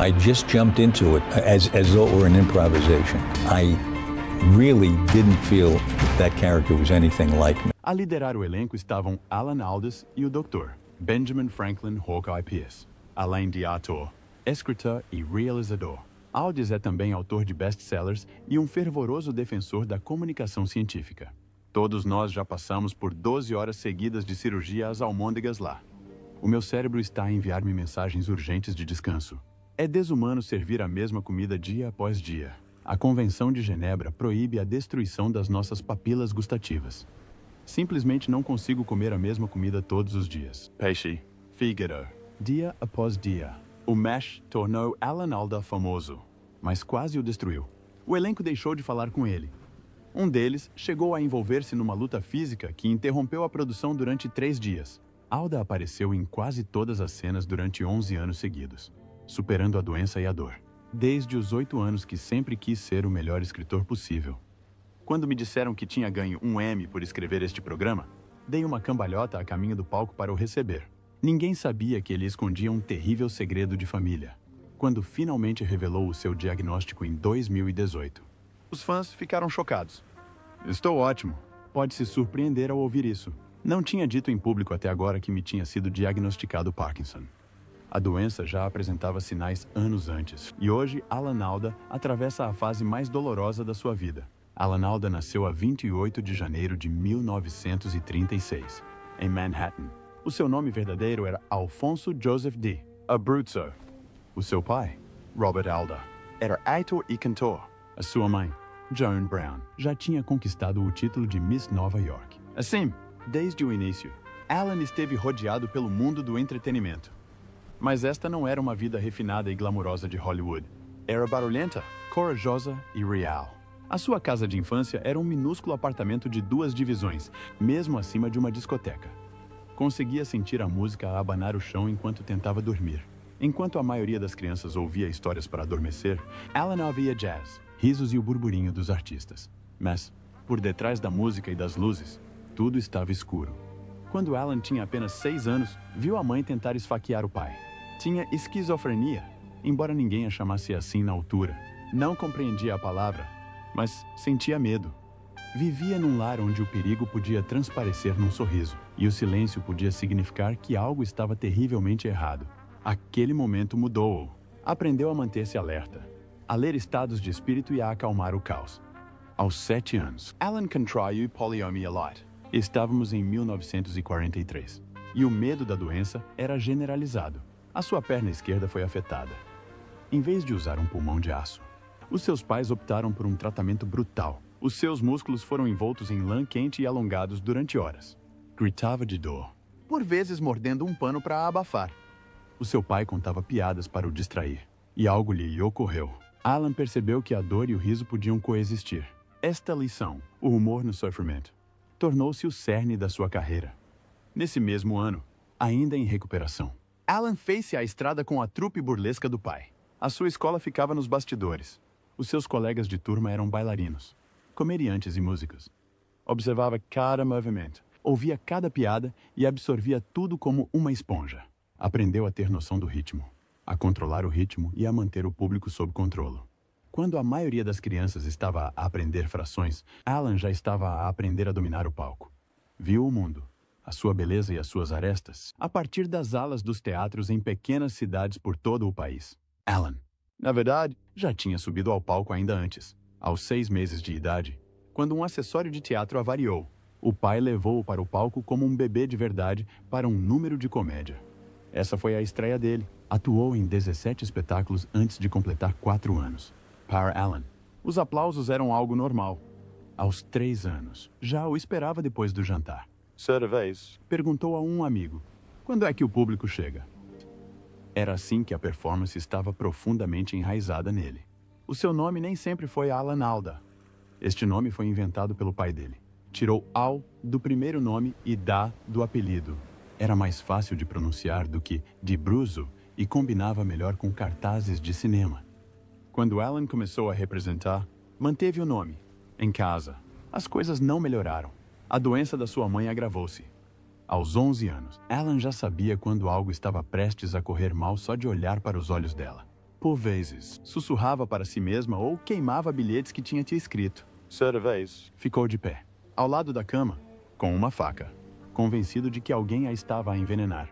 I just jumped into it as though it were an improvisation. I really didn't feel that character was anything like me. A liderar o elenco estavam Alan Alda e o Dr. Benjamin Franklin Hawkeye Pierce, além de ator, escritor e realizador. Aldiss é também autor de best-sellers e um fervoroso defensor da comunicação científica. Todos nós já passamos por 12 horas seguidas de cirurgia às almôndegas lá. O meu cérebro está a enviar-me mensagens urgentes de descanso. É desumano servir a mesma comida dia após dia. A Convenção de Genebra proíbe a destruição das nossas papilas gustativas. Simplesmente não consigo comer a mesma comida todos os dias. Peixe, fígado, dia após dia. O MASH tornou Alan Alda famoso, mas quase o destruiu. O elenco deixou de falar com ele. Um deles chegou a envolver-se numa luta física que interrompeu a produção durante 3 dias. Alda apareceu em quase todas as cenas durante 11 anos seguidos, superando a doença e a dor. Desde os 8 anos que sempre quis ser o melhor escritor possível. Quando me disseram que tinha ganho um Emmy por escrever este programa, dei uma cambalhota a caminho do palco para o receber. Ninguém sabia que ele escondia um terrível segredo de família, quando finalmente revelou o seu diagnóstico em 2018. Os fãs ficaram chocados. Estou ótimo. Pode se surpreender ao ouvir isso. Não tinha dito em público até agora que me tinha sido diagnosticado Parkinson. A doença já apresentava sinais anos antes, e hoje Alan Alda atravessa a fase mais dolorosa da sua vida. Alan Alda nasceu a 28 de janeiro de 1936, em Manhattan. O seu nome verdadeiro era Alfonso Joseph D. Abruzzo. O seu pai, Robert Alda, era ator e cantor. A sua mãe, Joan Brown, já tinha conquistado o título de Miss Nova York. Assim, desde o início, Alan esteve rodeado pelo mundo do entretenimento. Mas esta não era uma vida refinada e glamurosa de Hollywood. Era barulhenta, corajosa e real. A sua casa de infância era um minúsculo apartamento de 2 divisões, mesmo acima de uma discoteca. Conseguia sentir a música a abanar o chão enquanto tentava dormir. Enquanto a maioria das crianças ouvia histórias para adormecer, Alan ouvia jazz, risos e o burburinho dos artistas. Mas, por detrás da música e das luzes, tudo estava escuro. Quando Alan tinha apenas 6 anos, viu a mãe tentar esfaquear o pai. Tinha esquizofrenia, embora ninguém a chamasse assim na altura. Não compreendia a palavra, mas sentia medo. Vivia num lar onde o perigo podia transparecer num sorriso, e o silêncio podia significar que algo estava terrivelmente errado. Aquele momento mudou-o. Aprendeu a manter-se alerta, a ler estados de espírito e a acalmar o caos. Aos 7 anos, Alan contraiu poliomielite. Estávamos em 1943, e o medo da doença era generalizado. A sua perna esquerda foi afetada. Em vez de usar um pulmão de aço, os seus pais optaram por um tratamento brutal. Os seus músculos foram envoltos em lã quente e alongados durante horas. Gritava de dor, por vezes mordendo um pano para abafar. O seu pai contava piadas para o distrair, e algo lhe ocorreu. Alan percebeu que a dor e o riso podiam coexistir. Esta lição, o humor no sofrimento, tornou-se o cerne da sua carreira. Nesse mesmo ano, ainda em recuperação, Alan fez-se à estrada com a trupe burlesca do pai. A sua escola ficava nos bastidores. Os seus colegas de turma eram bailarinos, comediantes e músicos. Observava cada movimento, ouvia cada piada e absorvia tudo como uma esponja. Aprendeu a ter noção do ritmo, a controlar o ritmo e a manter o público sob controle. Quando a maioria das crianças estava a aprender frações, Alan já estava a aprender a dominar o palco. Viu o mundo, a sua beleza e as suas arestas, a partir das alas dos teatros em pequenas cidades por todo o país. Alan, na verdade, já tinha subido ao palco ainda antes. Aos 6 meses de idade, quando um acessório de teatro avariou, o pai levou-o para o palco como um bebê de verdade para um número de comédia. Essa foi a estreia dele. Atuou em 17 espetáculos antes de completar 4 anos. Para Alan, os aplausos eram algo normal. Aos 3 anos, já o esperava depois do jantar. Certa vez, perguntou a um amigo, quando é que o público chega? Era assim que a performance estava profundamente enraizada nele. O seu nome nem sempre foi Alan Alda. Este nome foi inventado pelo pai dele. Tirou Al do primeiro nome e Da do apelido. Era mais fácil de pronunciar do que de Abruzzo e combinava melhor com cartazes de cinema. Quando Alan começou a representar, manteve o nome. Em casa, as coisas não melhoraram. A doença da sua mãe agravou-se. Aos 11 anos, Alan já sabia quando algo estava prestes a correr mal só de olhar para os olhos dela. Por vezes, sussurrava para si mesma ou queimava bilhetes que tinha te escrito. Certa vez, ficou de pé, ao lado da cama, com uma faca, convencido de que alguém a estava a envenenar.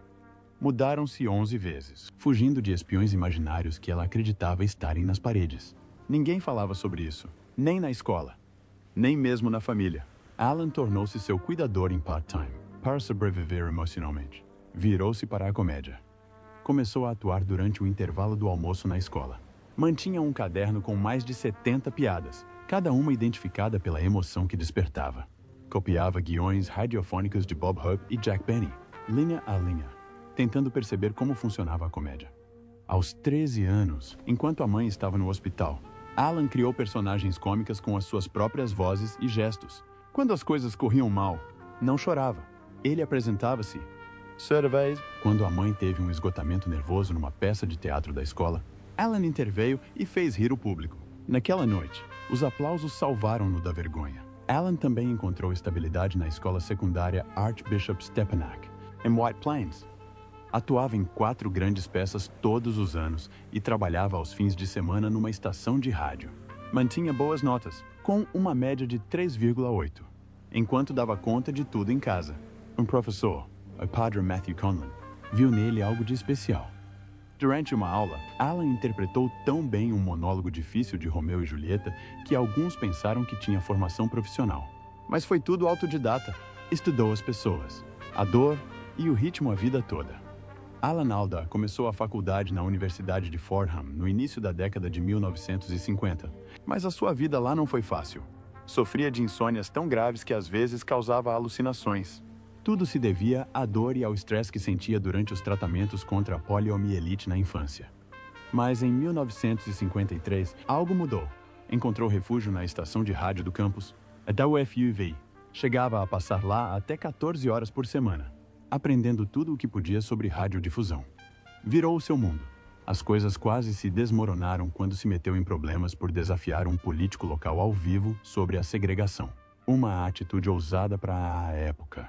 Mudaram-se 11 vezes, fugindo de espiões imaginários que ela acreditava estarem nas paredes. Ninguém falava sobre isso, nem na escola, nem mesmo na família. Alan tornou-se seu cuidador em part-time, para sobreviver emocionalmente. Virou-se para a comédia. Começou a atuar durante o intervalo do almoço na escola. Mantinha um caderno com mais de 70 piadas, cada uma identificada pela emoção que despertava. Copiava guiões radiofônicos de Bob Hope e Jack Benny, linha a linha, tentando perceber como funcionava a comédia. Aos 13 anos, enquanto a mãe estava no hospital, Alan criou personagens cômicas com as suas próprias vozes e gestos. Quando as coisas corriam mal, não chorava. Ele apresentava-se. Certa vez, quando a mãe teve um esgotamento nervoso numa peça de teatro da escola, Alan interveio e fez rir o público. Naquela noite, os aplausos salvaram-no da vergonha. Alan também encontrou estabilidade na escola secundária Archbishop Stepinac, em White Plains. Atuava em 4 grandes peças todos os anos e trabalhava aos fins de semana numa estação de rádio. Mantinha boas notas, com uma média de 3,8, enquanto dava conta de tudo em casa. Um professor, o padre Matthew Conlon, viu nele algo de especial. Durante uma aula, Alan interpretou tão bem um monólogo difícil de Romeu e Julieta que alguns pensaram que tinha formação profissional. Mas foi tudo autodidata. Estudou as pessoas, a dor e o ritmo a vida toda. Alan Alda começou a faculdade na Universidade de Fordham no início da década de 1950, mas a sua vida lá não foi fácil. Sofria de insônias tão graves que às vezes causava alucinações. Tudo se devia à dor e ao estresse que sentia durante os tratamentos contra a poliomielite na infância. Mas em 1953, algo mudou. Encontrou refúgio na estação de rádio do campus, a WFUV. Chegava a passar lá até 14 horas por semana, aprendendo tudo o que podia sobre radiodifusão. Virou o seu mundo. As coisas quase se desmoronaram quando se meteu em problemas por desafiar um político local ao vivo sobre a segregação. Uma atitude ousada para a época.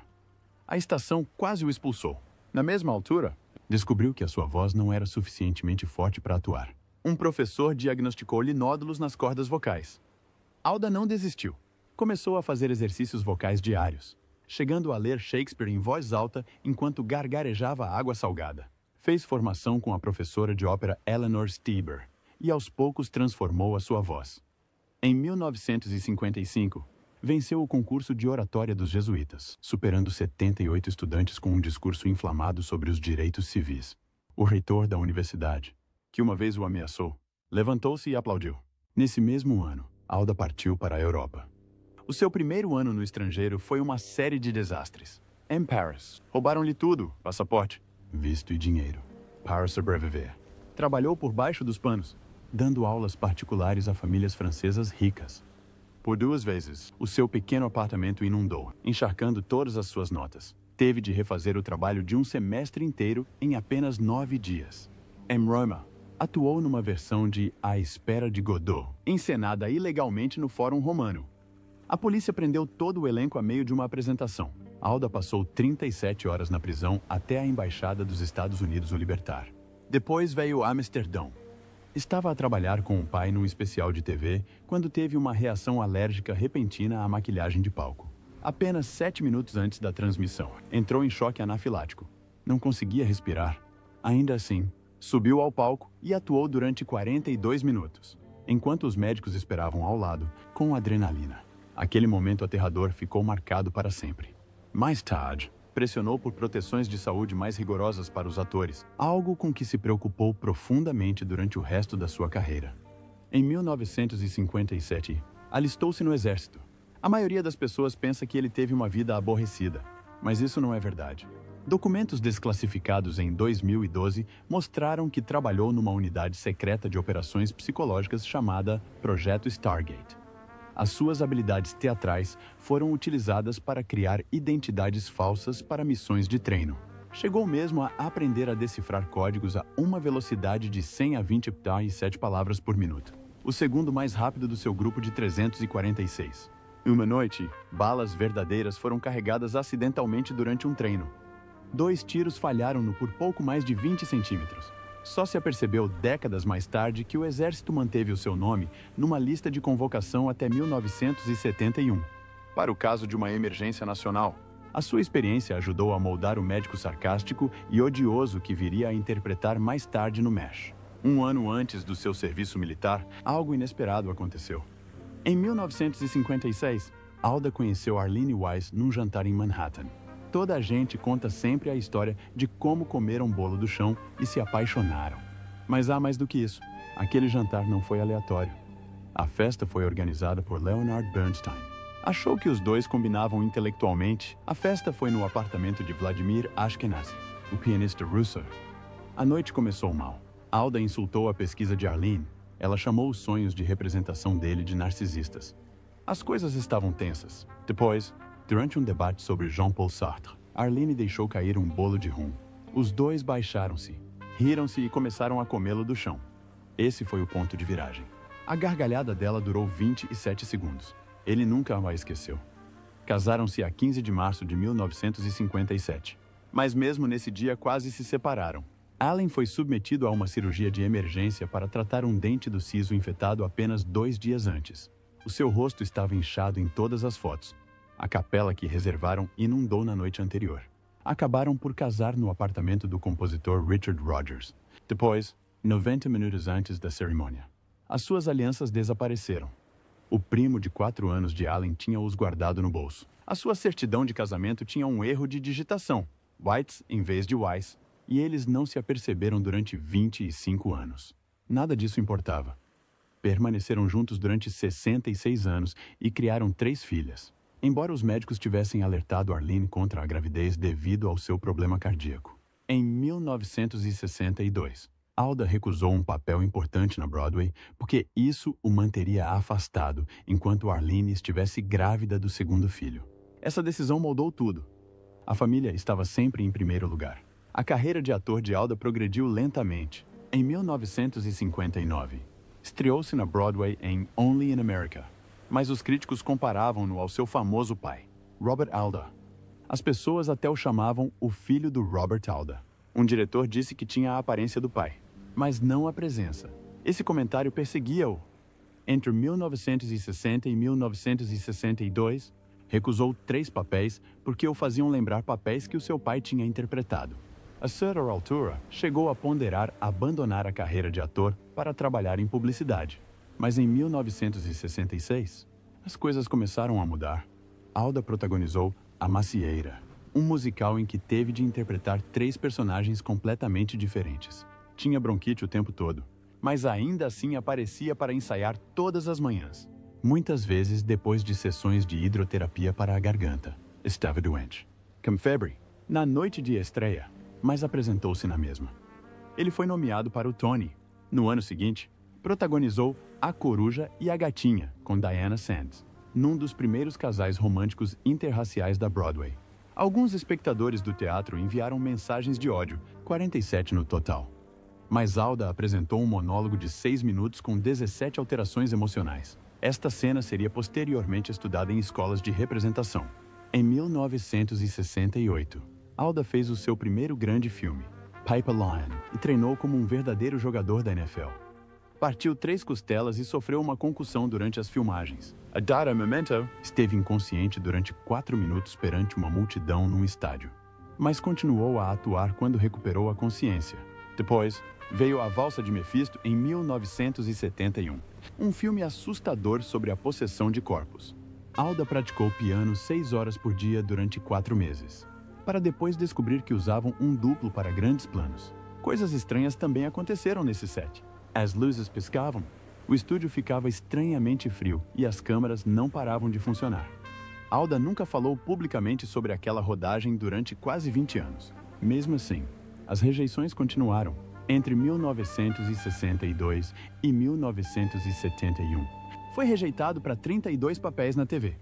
A estação quase o expulsou. Na mesma altura, descobriu que a sua voz não era suficientemente forte para atuar. Um professor diagnosticou-lhe nódulos nas cordas vocais. Alda não desistiu. Começou a fazer exercícios vocais diários, chegando a ler Shakespeare em voz alta enquanto gargarejava água salgada. Fez formação com a professora de ópera Eleanor Stieber e aos poucos transformou a sua voz. Em 1955, venceu o concurso de oratória dos jesuítas, superando 78 estudantes com um discurso inflamado sobre os direitos civis. O reitor da universidade, que uma vez o ameaçou, levantou-se e aplaudiu. Nesse mesmo ano, Alda partiu para a Europa. O seu primeiro ano no estrangeiro foi uma série de desastres. Em Paris, roubaram-lhe tudo, passaporte, visto e dinheiro, para sobreviver. Trabalhou por baixo dos panos, dando aulas particulares a famílias francesas ricas. Por 2 vezes, o seu pequeno apartamento inundou, encharcando todas as suas notas. Teve de refazer o trabalho de um semestre inteiro em apenas 9 dias. Em Roma, atuou numa versão de A Espera de Godot, encenada ilegalmente no Fórum Romano. A polícia prendeu todo o elenco a meio de uma apresentação. Alda passou 37 horas na prisão até a embaixada dos Estados Unidos o libertar. Depois veio Amsterdão. Estava a trabalhar com o pai num especial de TV quando teve uma reação alérgica repentina à maquilhagem de palco. Apenas 7 minutos antes da transmissão, entrou em choque anafilático. Não conseguia respirar. Ainda assim, subiu ao palco e atuou durante 42 minutos, enquanto os médicos esperavam ao lado, com adrenalina. Aquele momento aterrador ficou marcado para sempre. Mais tarde, pressionou por proteções de saúde mais rigorosas para os atores, algo com que se preocupou profundamente durante o resto da sua carreira. Em 1957, alistou-se no exército. A maioria das pessoas pensa que ele teve uma vida aborrecida, mas isso não é verdade. Documentos desclassificados em 2012 mostraram que trabalhou numa unidade secreta de operações psicológicas chamada Projeto Stargate. As suas habilidades teatrais foram utilizadas para criar identidades falsas para missões de treino. Chegou mesmo a aprender a decifrar códigos a uma velocidade de 100 a 27 palavras por minuto, o segundo mais rápido do seu grupo de 346. Uma noite, balas verdadeiras foram carregadas acidentalmente durante um treino. 2 tiros falharam-no por pouco mais de 20 centímetros. Só se apercebeu décadas mais tarde que o exército manteve o seu nome numa lista de convocação até 1971, para o caso de uma emergência nacional. A sua experiência ajudou a moldar o médico sarcástico e odioso que viria a interpretar mais tarde no MASH. Um ano antes do seu serviço militar, algo inesperado aconteceu. Em 1956, Alda conheceu Arlene Weiss num jantar em Manhattan. Toda a gente conta sempre a história de como comeram bolo do chão e se apaixonaram. Mas há mais do que isso. Aquele jantar não foi aleatório. A festa foi organizada por Leonard Bernstein. Achou que os dois combinavam intelectualmente. A festa foi no apartamento de Vladimir Ashkenazy, o pianista russo. A noite começou mal. Alda insultou a pesquisa de Arlene. Ela chamou os sonhos de representação dele de narcisistas. As coisas estavam tensas. Depois, durante um debate sobre Jean-Paul Sartre, Arlene deixou cair um bolo de rum. Os dois baixaram-se, riram-se e começaram a comê-lo do chão. Esse foi o ponto de viragem. A gargalhada dela durou 27 segundos. Ele nunca a esqueceu. Casaram-se a 15 de março de 1957. Mas mesmo nesse dia quase se separaram. Allen foi submetido a uma cirurgia de emergência para tratar um dente do siso infectado apenas 2 dias antes. O seu rosto estava inchado em todas as fotos. A capela que reservaram inundou na noite anterior. Acabaram por casar no apartamento do compositor Richard Rodgers. Depois, 90 minutos antes da cerimônia, as suas alianças desapareceram. O primo de 4 anos de Allen tinha-os guardado no bolso. A sua certidão de casamento tinha um erro de digitação, Whites em vez de Weiss, e eles não se aperceberam durante 25 anos. Nada disso importava. Permaneceram juntos durante 66 anos e criaram 3 filhas. Embora os médicos tivessem alertado Arlene contra a gravidez devido ao seu problema cardíaco. Em 1962, Alda recusou um papel importante na Broadway porque isso o manteria afastado enquanto Arlene estivesse grávida do segundo filho. Essa decisão moldou tudo. A família estava sempre em primeiro lugar. A carreira de ator de Alda progrediu lentamente. Em 1959, estreou-se na Broadway em Only in America. Mas os críticos comparavam-no ao seu famoso pai, Robert Alda. As pessoas até o chamavam o filho do Robert Alda. Um diretor disse que tinha a aparência do pai, mas não a presença. Esse comentário perseguia-o. Entre 1960 e 1962, recusou 3 papéis porque o faziam lembrar papéis que o seu pai tinha interpretado. A certa altura, chegou a ponderar abandonar a carreira de ator para trabalhar em publicidade. Mas em 1966, as coisas começaram a mudar. Alda protagonizou A Macieira, um musical em que teve de interpretar 3 personagens completamente diferentes. Tinha bronquite o tempo todo, mas ainda assim aparecia para ensaiar todas as manhãs. Muitas vezes depois de sessões de hidroterapia para a garganta. Estava doente. Com febre, na noite de estreia, mas apresentou-se na mesma. Ele foi nomeado para o Tony. No ano seguinte, protagonizou A Coruja e a Gatinha, com Diana Sands, num dos primeiros casais românticos interraciais da Broadway. Alguns espectadores do teatro enviaram mensagens de ódio, 47 no total. Mas Alda apresentou um monólogo de 6 minutos com 17 alterações emocionais. Esta cena seria posteriormente estudada em escolas de representação. Em 1968, Alda fez o seu primeiro grande filme, Piper Lion, e treinou como um verdadeiro jogador da NFL. Partiu 3 costelas e sofreu uma concussão durante as filmagens. A Dada Memento esteve inconsciente durante 4 minutos perante uma multidão num estádio, mas continuou a atuar quando recuperou a consciência. Depois, veio A Valsa de Mephisto em 1971, um filme assustador sobre a possessão de corpos. Alda praticou piano 6 horas por dia durante 4 meses, para depois descobrir que usavam um duplo para grandes planos. Coisas estranhas também aconteceram nesse set. As luzes piscavam, o estúdio ficava estranhamente frio e as câmeras não paravam de funcionar. Alda nunca falou publicamente sobre aquela rodagem durante quase 20 anos. Mesmo assim, as rejeições continuaram. Entre 1962 e 1971, foi rejeitado para 32 papéis na TV.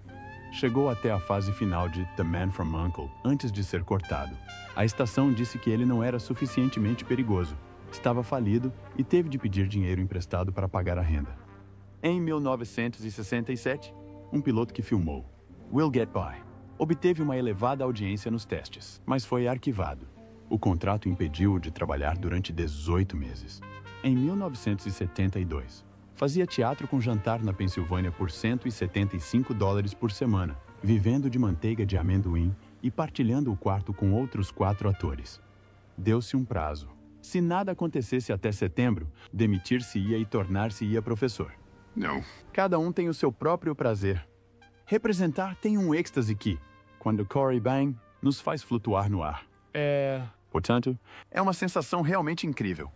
Chegou até a fase final de The Man from U.N.C.L.E. antes de ser cortado. A estação disse que ele não era suficientemente perigoso, estava falido e teve de pedir dinheiro emprestado para pagar a renda. Em 1967, um piloto que filmou We'll Get By obteve uma elevada audiência nos testes, mas foi arquivado. O contrato impediu-o de trabalhar durante 18 meses. Em 1972, fazia teatro com jantar na Pensilvânia por $175 por semana, vivendo de manteiga de amendoim e partilhando o quarto com outros 4 atores. Deu-se um prazo. Se nada acontecesse até setembro, demitir-se-ia e tornar-se-ia professor. Não. Cada um tem o seu próprio prazer. Representar tem um êxtase que, quando Corey Bang, nos faz flutuar no ar. Portanto, é uma sensação realmente incrível.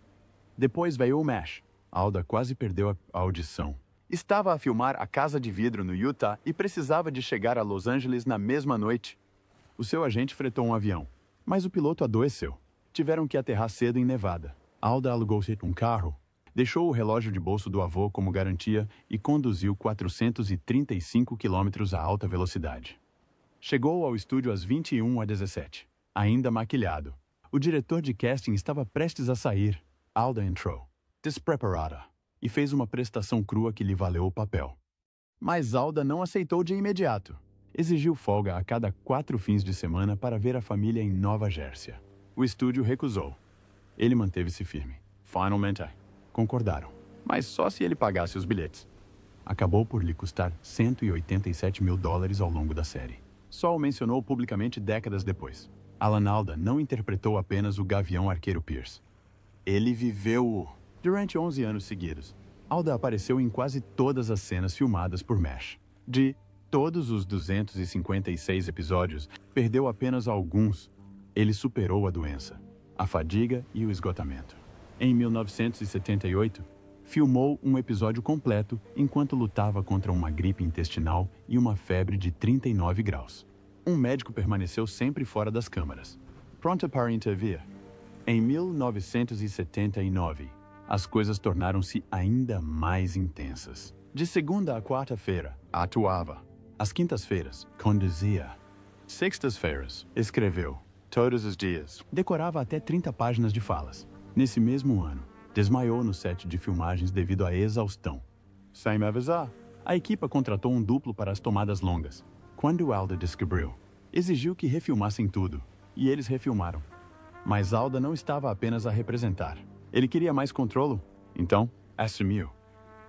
Depois veio o MASH. Alda quase perdeu a audição. Estava a filmar A Casa de Vidro no Utah e precisava de chegar a Los Angeles na mesma noite. O seu agente fretou um avião, mas o piloto adoeceu. Tiveram que aterrar cedo em Nevada. Alda alugou-se um carro, deixou o relógio de bolso do avô como garantia e conduziu 435 quilômetros a alta velocidade. Chegou ao estúdio às 21h17, ainda maquilhado. O diretor de casting estava prestes a sair. Alda entrou, despreparada, e fez uma prestação crua que lhe valeu o papel. Mas Alda não aceitou de imediato. Exigiu folga a cada 4 fins de semana para ver a família em Nova Jersey. O estúdio recusou. Ele manteve-se firme. Finalmente, concordaram. Mas só se ele pagasse os bilhetes. Acabou por lhe custar $187 mil ao longo da série. Só o mencionou publicamente décadas depois. Alan Alda não interpretou apenas o Gavião Arqueiro Pierce. Ele viveu-o. Durante 11 anos seguidos, Alda apareceu em quase todas as cenas filmadas por MASH. De todos os 256 episódios, perdeu apenas alguns. Ele superou a doença, a fadiga e o esgotamento. Em 1978, filmou um episódio completo enquanto lutava contra uma gripe intestinal e uma febre de 39 graus. Um médico permaneceu sempre fora das câmaras, pronto para intervir. Em 1979, as coisas tornaram-se ainda mais intensas. De segunda a quarta-feira, atuava. Às quintas-feiras, conduzia. Sextas-feiras, escreveu. Todos os dias. Decorava até 30 páginas de falas. Nesse mesmo ano, desmaiou no set de filmagens devido à exaustão. Sem me avisar, a equipa contratou um duplo para as tomadas longas. Quando Alda descobriu, exigiu que refilmassem tudo, e eles refilmaram. Mas Alda não estava apenas a representar. Ele queria mais controle, então assumiu.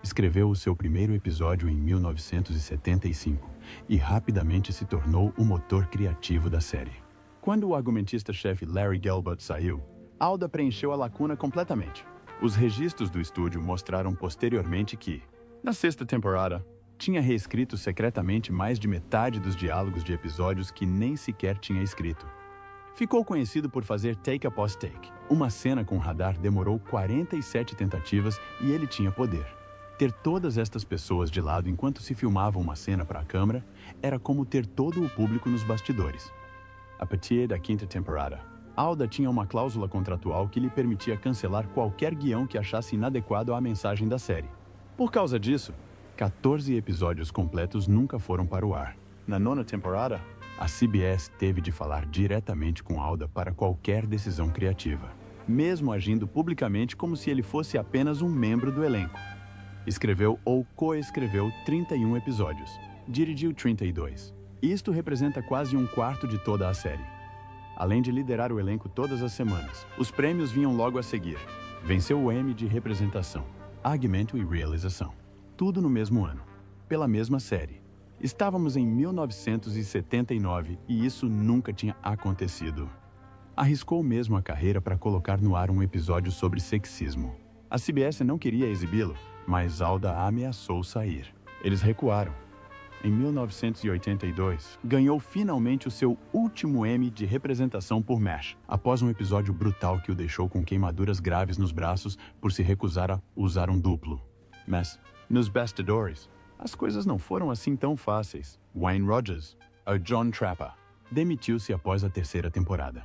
Escreveu o seu primeiro episódio em 1975 e rapidamente se tornou o motor criativo da série. Quando o argumentista-chefe Larry Gelbart saiu, Alda preencheu a lacuna completamente. Os registros do estúdio mostraram posteriormente que, na sexta temporada, tinha reescrito secretamente mais de metade dos diálogos de episódios que nem sequer tinha escrito. Ficou conhecido por fazer take após take. Uma cena com radar demorou 47 tentativas e ele tinha poder. Ter todas estas pessoas de lado enquanto se filmava uma cena para a câmera era como ter todo o público nos bastidores. A partir da quinta temporada, Alda tinha uma cláusula contratual que lhe permitia cancelar qualquer guião que achasse inadequado à mensagem da série. Por causa disso, 14 episódios completos nunca foram para o ar. Na nona temporada, a CBS teve de falar diretamente com Alda para qualquer decisão criativa, mesmo agindo publicamente como se ele fosse apenas um membro do elenco. Escreveu ou coescreveu 31 episódios, dirigiu 32. Isto representa quase um quarto de toda a série. Além de liderar o elenco todas as semanas, os prêmios vinham logo a seguir. Venceu o Emmy de representação, argumento e realização. Tudo no mesmo ano, pela mesma série. Estávamos em 1979 e isso nunca tinha acontecido. Arriscou mesmo a carreira para colocar no ar um episódio sobre sexismo. A CBS não queria exibi-lo, mas Alda ameaçou sair. Eles recuaram. Em 1982, ganhou finalmente o seu último Emmy de representação por MASH, após um episódio brutal que o deixou com queimaduras graves nos braços por se recusar a usar um duplo. Mas, nos bastidores, as coisas não foram assim tão fáceis. Wayne Rogers, o John Trapper, demitiu-se após a terceira temporada.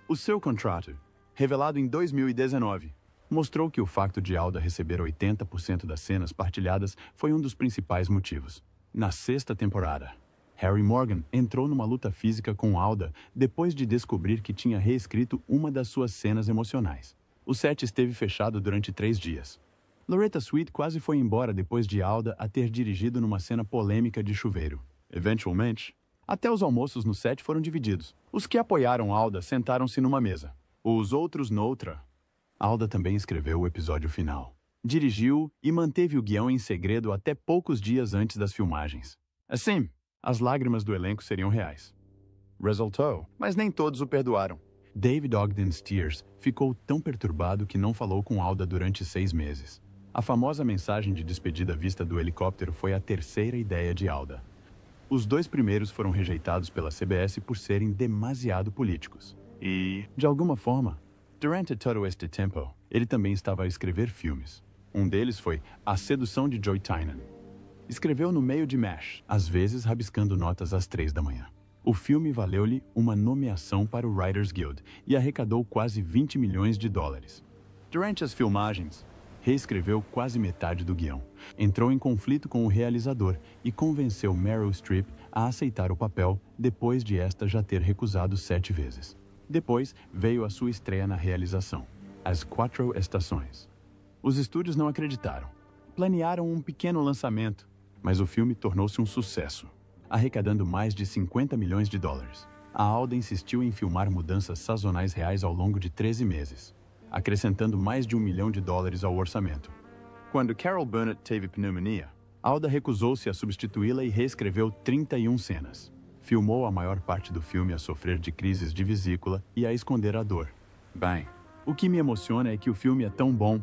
O seu contrato, revelado em 2019, mostrou que o facto de Alda receber 80% das cenas partilhadas foi um dos principais motivos. Na sexta temporada, Harry Morgan entrou numa luta física com Alda depois de descobrir que tinha reescrito uma das suas cenas emocionais. O set esteve fechado durante 3 dias. Loretta Swit quase foi embora depois de Alda a ter dirigido numa cena polêmica de chuveiro. Eventualmente, até os almoços no set foram divididos. Os que apoiaram Alda sentaram-se numa mesa. Os outros noutra. Alda também escreveu o episódio final. Dirigiu e manteve o guião em segredo até poucos dias antes das filmagens. Assim, as lágrimas do elenco seriam reais. Resultou, mas nem todos o perdoaram. David Ogden Stiers ficou tão perturbado que não falou com Alda durante 6 meses. A famosa mensagem de despedida vista do helicóptero foi a terceira ideia de Alda. Os 2 primeiros foram rejeitados pela CBS por serem demasiado políticos. E, de alguma forma, durante todo este tempo, ele também estava a escrever filmes. Um deles foi A Sedução de Joy Tynan. Escreveu no meio de MASH, às vezes rabiscando notas às 3 da manhã. O filme valeu-lhe uma nomeação para o Writers Guild e arrecadou quase $20 milhões. Durante as filmagens, reescreveu quase metade do guião, entrou em conflito com o realizador e convenceu Meryl Streep a aceitar o papel depois de esta já ter recusado 7 vezes. Depois veio a sua estreia na realização, As 4 Estações. Os estúdios não acreditaram. Planearam um pequeno lançamento, mas o filme tornou-se um sucesso, arrecadando mais de $50 milhões. A Alda insistiu em filmar mudanças sazonais reais ao longo de 13 meses, acrescentando mais de $1 milhão ao orçamento. Quando Carol Burnett teve pneumonia, Alda recusou-se a substituí-la e reescreveu 31 cenas. Filmou a maior parte do filme a sofrer de crises de vesícula e a esconder a dor. Bem, o que me emociona é que o filme é tão bom.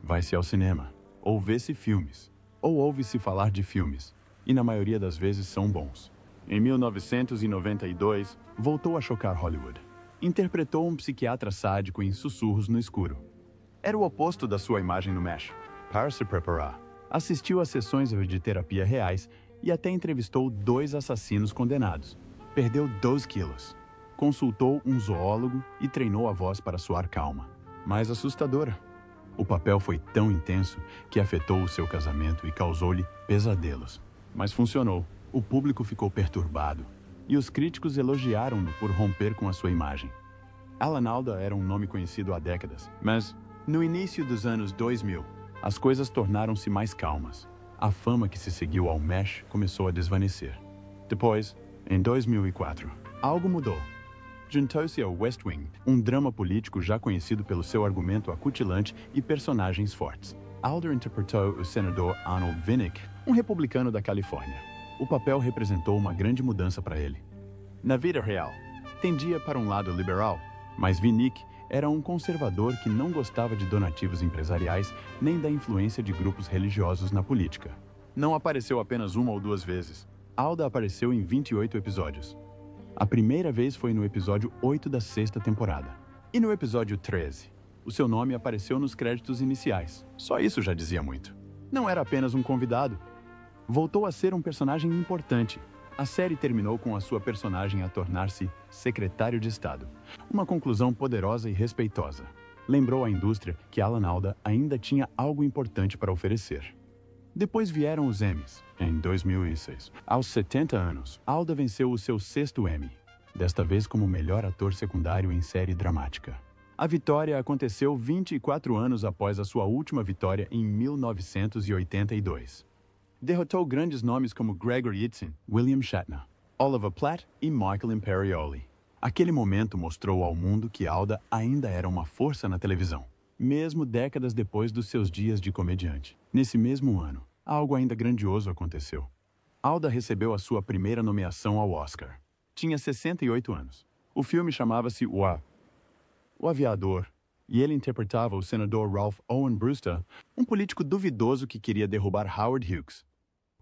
Vai-se ao cinema, ou vê-se filmes, ou ouve-se falar de filmes, e na maioria das vezes são bons. Em 1992, voltou a chocar Hollywood. Interpretou um psiquiatra sádico em Sussurros no Escuro. Era o oposto da sua imagem no MASH. Para se preparar, assistiu a sessões de terapia reais e até entrevistou 2 assassinos condenados. Perdeu 12 quilos. Consultou um zoólogo e treinou a voz para soar calma, mais assustadora. O papel foi tão intenso que afetou o seu casamento e causou-lhe pesadelos. Mas funcionou. O público ficou perturbado e os críticos elogiaram-no por romper com a sua imagem. Alan Alda era um nome conhecido há décadas, mas no início dos anos 2000, as coisas tornaram-se mais calmas. A fama que se seguiu ao MASH começou a desvanecer. Depois, em 2004, algo mudou. Juntou-se ao West Wing, um drama político já conhecido pelo seu argumento acutilante e personagens fortes. Alda interpretou o senador Arnold Vinnick, um republicano da Califórnia. O papel representou uma grande mudança para ele. Na vida real, tendia para um lado liberal, mas Vinnick era um conservador que não gostava de donativos empresariais nem da influência de grupos religiosos na política. Não apareceu apenas 1 ou 2 vezes. Alda apareceu em 28 episódios. A primeira vez foi no episódio 8 da 6ª temporada. E no episódio 13, o seu nome apareceu nos créditos iniciais. Só isso já dizia muito. Não era apenas um convidado. Voltou a ser um personagem importante. A série terminou com a sua personagem a tornar-se secretário de Estado. Uma conclusão poderosa e respeitosa. Lembrou à indústria que Alan Alda ainda tinha algo importante para oferecer. Depois vieram os Emmys, em 2006. Aos 70 anos, Alda venceu o seu 6º Emmy, desta vez como melhor ator secundário em série dramática. A vitória aconteceu 24 anos após a sua última vitória em 1982. Derrotou grandes nomes como Gregory Itzin, William Shatner, Oliver Platt e Michael Imperioli. Aquele momento mostrou ao mundo que Alda ainda era uma força na televisão, mesmo décadas depois dos seus dias de comediante. Nesse mesmo ano, algo ainda grandioso aconteceu. Alda recebeu a sua primeira nomeação ao Oscar. Tinha 68 anos. O filme chamava-se O Aviador, e ele interpretava o senador Ralph Owen Brewster, um político duvidoso que queria derrubar Howard Hughes.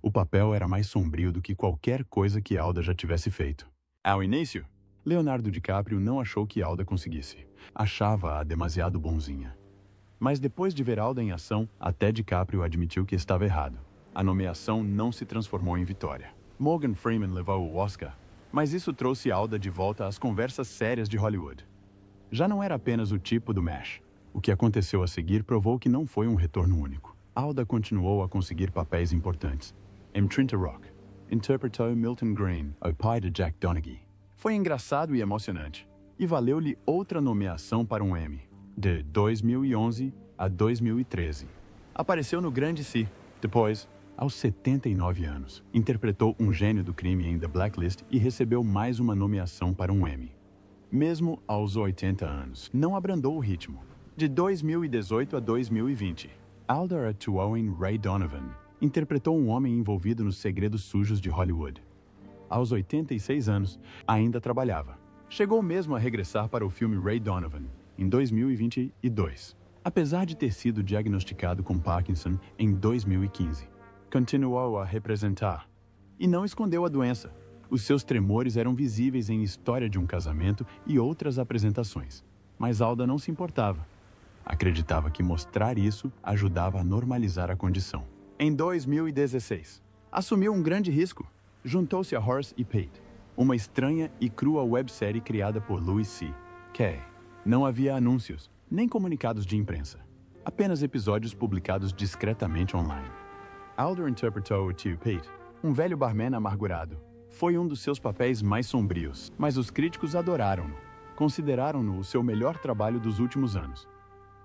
O papel era mais sombrio do que qualquer coisa que Alda já tivesse feito. Ao início, Leonardo DiCaprio não achou que Alda conseguisse. Achava-a demasiado bonzinha. Mas depois de ver Alda em ação, até DiCaprio admitiu que estava errado. A nomeação não se transformou em vitória. Morgan Freeman levou o Oscar, mas isso trouxe Alda de volta às conversas sérias de Hollywood. Já não era apenas o tipo do MASH. O que aconteceu a seguir provou que não foi um retorno único. Alda continuou a conseguir papéis importantes. Em 30 Rock, interpretou Milton Green, o pai de Jack Donaghy. Foi engraçado e emocionante, e valeu-lhe outra nomeação para um Emmy, de 2011 a 2013. Apareceu no Grande Si. Depois, aos 79 anos, interpretou um gênio do crime em The Blacklist e recebeu mais uma nomeação para um Emmy. mesmo aos 80 anos. Não abrandou o ritmo. De 2018 a 2020, Alda atuou em Ray Donovan. Interpretou um homem envolvido nos segredos sujos de Hollywood. Aos 86 anos, ainda trabalhava. Chegou mesmo a regressar para o filme Ray Donovan, em 2022, apesar de ter sido diagnosticado com Parkinson em 2015. Continuou a representar e não escondeu a doença. Os seus tremores eram visíveis em História de um Casamento e outras apresentações. Mas Alda não se importava. Acreditava que mostrar isso ajudava a normalizar a condição. Em 2016, assumiu um grande risco. Juntou-se a Horse e Pate, uma estranha e crua websérie criada por Louis C.K. Não havia anúncios, nem comunicados de imprensa. Apenas episódios publicados discretamente online. Alda interpretou o tio Pate, um velho barman amargurado. Foi um dos seus papéis mais sombrios, mas os críticos adoraram-no. Consideraram-no o seu melhor trabalho dos últimos anos.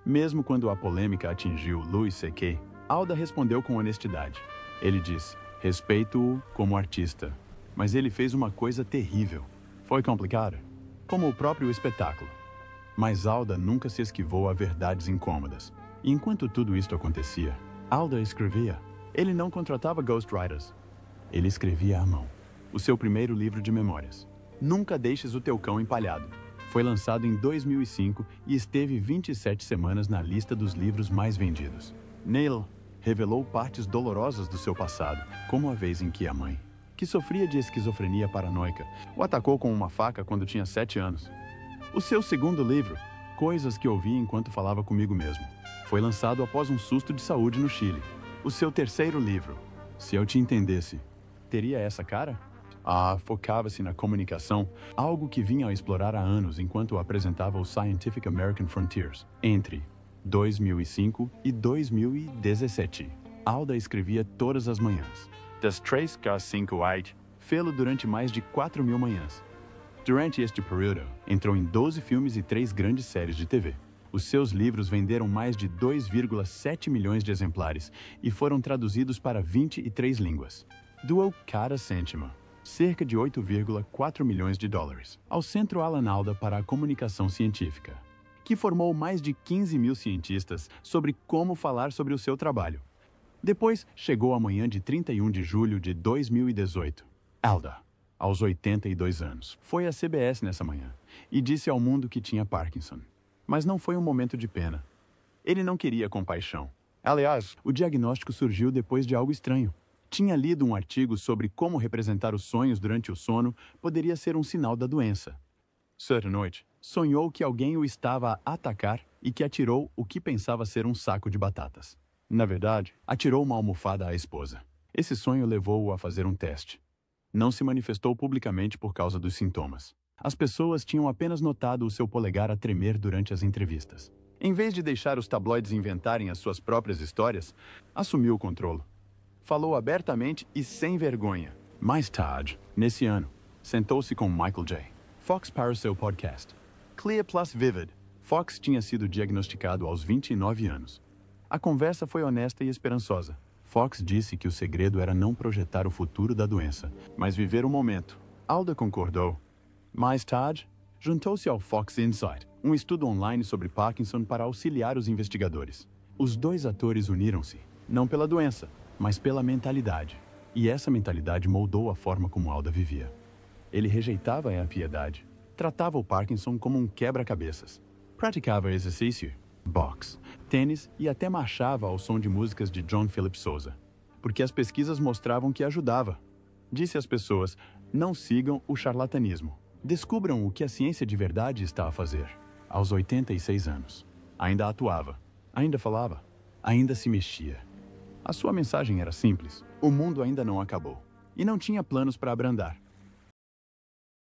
Mesmo quando a polêmica atingiu Louis C.K., Alda respondeu com honestidade. Ele disse, respeito-o como artista, mas ele fez uma coisa terrível. Foi complicado, como o próprio espetáculo. Mas Alda nunca se esquivou a verdades incômodas. E enquanto tudo isto acontecia, Alda escrevia. Ele não contratava ghostwriters. Ele escrevia à mão. O seu primeiro livro de memórias. Nunca Deixes o Teu Cão Empalhado. Foi lançado em 2005 e esteve 27 semanas na lista dos livros mais vendidos. Nele, revelou partes dolorosas do seu passado, como a vez em que a mãe, que sofria de esquizofrenia paranoica, o atacou com uma faca quando tinha 7 anos. O seu segundo livro, Coisas que Ouvi Enquanto Falava Comigo Mesmo, foi lançado após um susto de saúde no Chile. O seu terceiro livro, Se Eu Te Entendesse, teria essa cara? Focava-se na comunicação, algo que vinha a explorar há anos enquanto apresentava o Scientific American Frontiers. Entre 2005 e 2017, Alda escrevia todas as manhãs. Das 3 às 5 fê-lo durante mais de 4.000 manhãs. Durante este período, entrou em 12 filmes e 3 grandes séries de TV. Os seus livros venderam mais de 2,7 milhões de exemplares e foram traduzidos para 23 línguas. Doou cada cêntimo, cerca de 8,4 milhões de dólares, ao Centro Alan Alda para a Comunicação Científica, que formou mais de 15 mil cientistas sobre como falar sobre o seu trabalho. Depois, chegou a manhã de 31 de julho de 2018. Alda, aos 82 anos, foi à CBS nessa manhã e disse ao mundo que tinha Parkinson. Mas não foi um momento de pena. Ele não queria compaixão. Aliás, o diagnóstico surgiu depois de algo estranho. Tinha lido um artigo sobre como representar os sonhos durante o sono poderia ser um sinal da doença. Certa noite, sonhou que alguém o estava a atacar e que atirou o que pensava ser um saco de batatas. Na verdade, atirou uma almofada à esposa. Esse sonho levou-o a fazer um teste. Não se manifestou publicamente por causa dos sintomas. As pessoas tinham apenas notado o seu polegar a tremer durante as entrevistas. Em vez de deixar os tabloides inventarem as suas próprias histórias, assumiu o controle. Falou abertamente e sem vergonha. Mais tarde, nesse ano, sentou-se com Michael J. Fox para o seu podcast. Clear Plus Vivid. Fox tinha sido diagnosticado aos 29 anos. A conversa foi honesta e esperançosa. Fox disse que o segredo era não projetar o futuro da doença, mas viver o momento. Alda concordou. Mais tarde, juntou-se ao Fox Insight, um estudo online sobre Parkinson para auxiliar os investigadores. Os dois atores uniram-se, não pela doença, mas pela mentalidade. E essa mentalidade moldou a forma como Alda vivia. Ele rejeitava a piedade, tratava o Parkinson como um quebra-cabeças. Praticava exercício, boxe, tênis e até marchava ao som de músicas de John Philip Sousa, porque as pesquisas mostravam que ajudava. Disse às pessoas, não sigam o charlatanismo. Descubram o que a ciência de verdade está a fazer. Aos 86 anos. Ainda atuava, ainda falava, ainda se mexia. A sua mensagem era simples. O mundo ainda não acabou. E não tinha planos para abrandar.